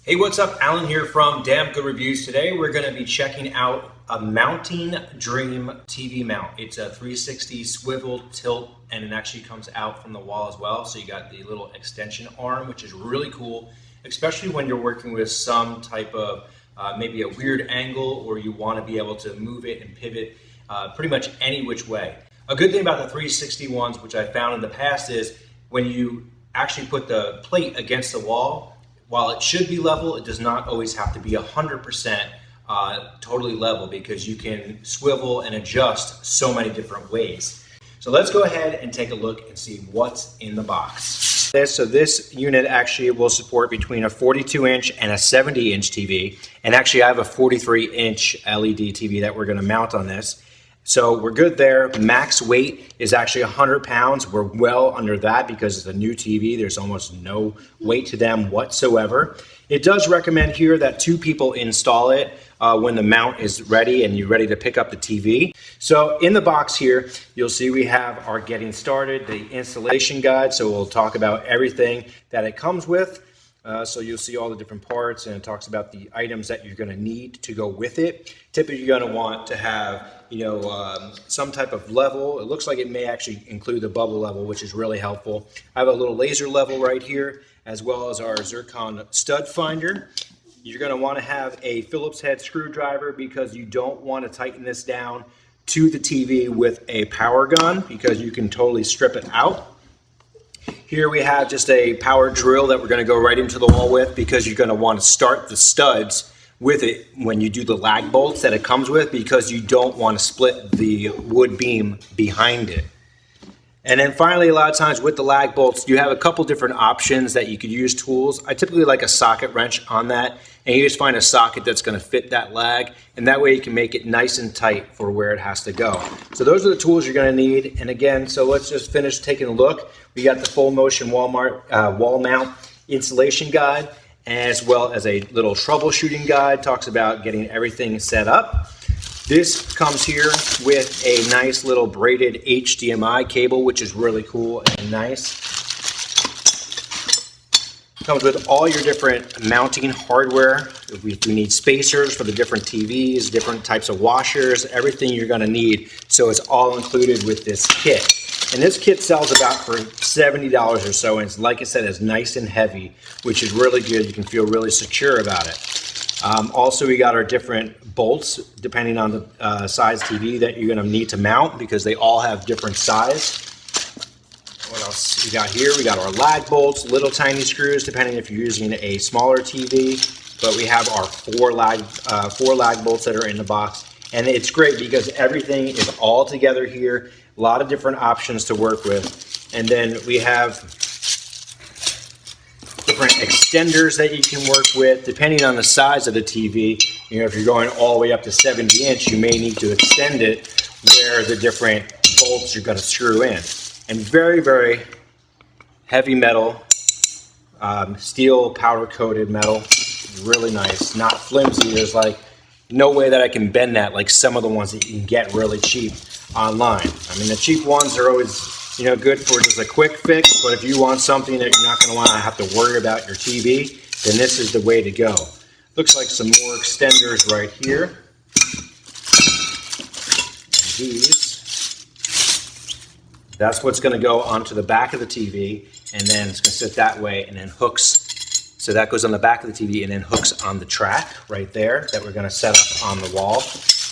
Hey, what's up? Alan here from Damn Good Reviews. Today we're going to be checking out a Mounting Dream TV mount. It's a 360 swivel tilt, and it actually comes out from the wall as well. So you got the little extension arm, which is really cool, especially when you're working with some type of maybe a weird angle, or you want to be able to move it and pivot pretty much any which way. A good thing about the 360 ones, which I found in the past, is when you actually put the plate against the wall, while it should be level, it does not always have to be 100% totally level, because you can swivel and adjust so many different ways. So let's go ahead and take a look and see what's in the box. So this unit actually will support between a 42-inch and a 70-inch TV. And actually I have a 43-inch LED TV that we're going to mount on this. So we're good there. Max weight is actually 100 pounds. We're well under that because it's a new TV. There's almost no weight to them whatsoever. It does recommend here that 2 people install it when the mount is ready and you're ready to pick up the TV. So in the box here, you'll see we have our getting started, the installation guide. So we'll talk about everything that it comes with. So you'll see all the different parts, and it talks about the items that you're going to need to go with it. Typically, you're going to want to have, some type of level. It looks like it may actually include the bubble level, which is really helpful. I have a little laser level right here, as well as our zircon stud finder. You're going to want to have a Phillips head screwdriver, because you don't want to tighten this down to the TV with a power gun, because you can totally strip it out. Here we have just a power drill that we're going to go right into the wall with, because you're going to want to start the studs with it when you do the lag bolts that it comes with, because you don't want to split the wood beam behind it. And then finally, a lot of times with the lag bolts, you have a couple different options that you could use tools. I typically like a socket wrench on that, and you just find a socket that's going to fit that lag, and that way you can make it nice and tight for where it has to go. So those are the tools you're going to need. And again, so let's just finish taking a look. We got the full motion wall mount installation guide, as well as a little troubleshooting guide. Talks about getting everything set up. This comes here with a nice little braided HDMI cable, which is really cool and nice. Comes with all your different mounting hardware. If you need spacers for the different TVs, different types of washers, everything you're going to need. So it's all included with this kit. And this kit sells about for $70 or so, and it's, like I said, it's nice and heavy, which is really good. You can feel really secure about it. Also, we got our different bolts depending on the size TV that you're going to need to mount, because they all have different size. What else we got here? We got our lag bolts, little tiny screws depending if you're using a smaller TV. But we have our four lag bolts that are in the box, and it's great because everything is all together here. A lot of different options to work with, and then we have different extenders that you can work with depending on the size of the TV. If you're going all the way up to 70-inch, you may need to extend it where the different bolts you're going to screw in. And very, very heavy metal, steel powder coated metal, really nice, not flimsy. There's like no way that I can bend that like some of the ones that you can get really cheap online. I mean, the cheap ones are always good for just a quick fix, but if you want something that you're not going to want to have to worry about your TV, then this is the way to go. Looks like some more extenders right here. And these, that's what's going to go onto the back of the TV, and then it's going to sit that way, and then hooks. So that goes on the back of the TV and then hooks on the track right there that we're going to set up on the wall.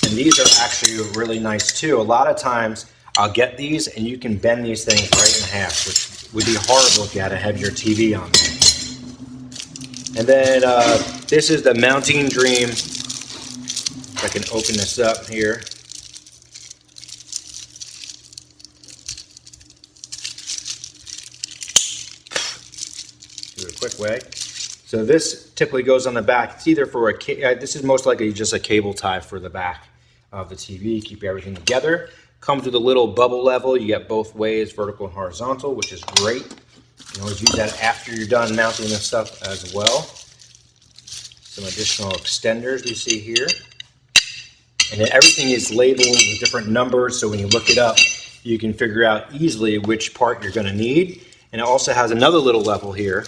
And these are actually really nice too. A lot of times I'll get these and you can bend these things right in half, which would be horrible if you had a heavier TV on there. And then this is the Mounting Dream. If I can open this up here. Do it a quick way. So this typically goes on the back. It's either for this is most likely just a cable tie for the back of the TV. Keep everything together. Comes with a little bubble level. You get both ways, vertical and horizontal, which is great. You can always use that after you're done mounting this stuff as well. Some additional extenders we see here. And then everything is labeled with different numbers, so when you look it up, you can figure out easily which part you're going to need. And it also has another little level here,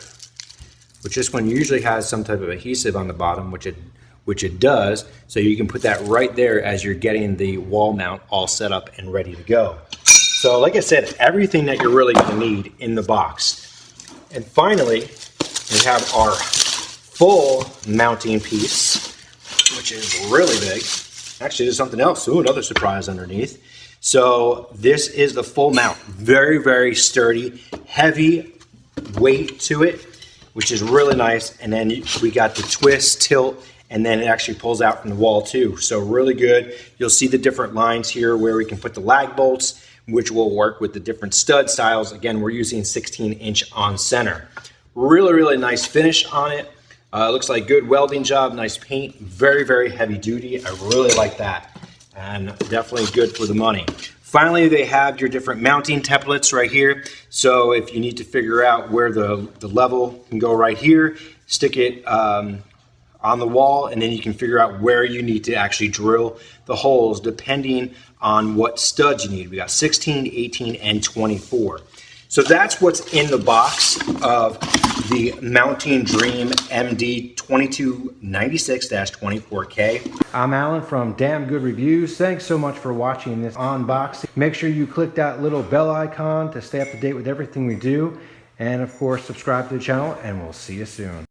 which this one usually has some type of adhesive on the bottom, which it does. So you can put that right there as you're getting the wall mount all set up and ready to go. So like I said, everything that you're really going to need in the box. And finally, we have our full mounting piece, which is really big. Actually, there's something else. Ooh, another surprise underneath. So this is the full mount. Very, very sturdy, heavy weight to it, which is really nice. And then we got the twist, tilt, and then it actually pulls out from the wall too. So really good. You'll see the different lines here where we can put the lag bolts, which will work with the different stud styles. Again, we're using 16-inch on center. Really, really nice finish on it. Looks like good welding job, nice paint, very, very heavy duty. I really like that, and definitely good for the money. Finally, they have your different mounting templates right here. So if you need to figure out where the level can go right here, stick it on the wall, and then you can figure out where you need to actually drill the holes depending on what studs you need. We got 16, 18, and 24. So that's what's in the box of the Mounting Dream MD2296-24K. I'm Alan from Damn Good Reviews. Thanks so much for watching this unboxing. Make sure you click that little bell icon to stay up to date with everything we do. And of course, subscribe to the channel, and we'll see you soon.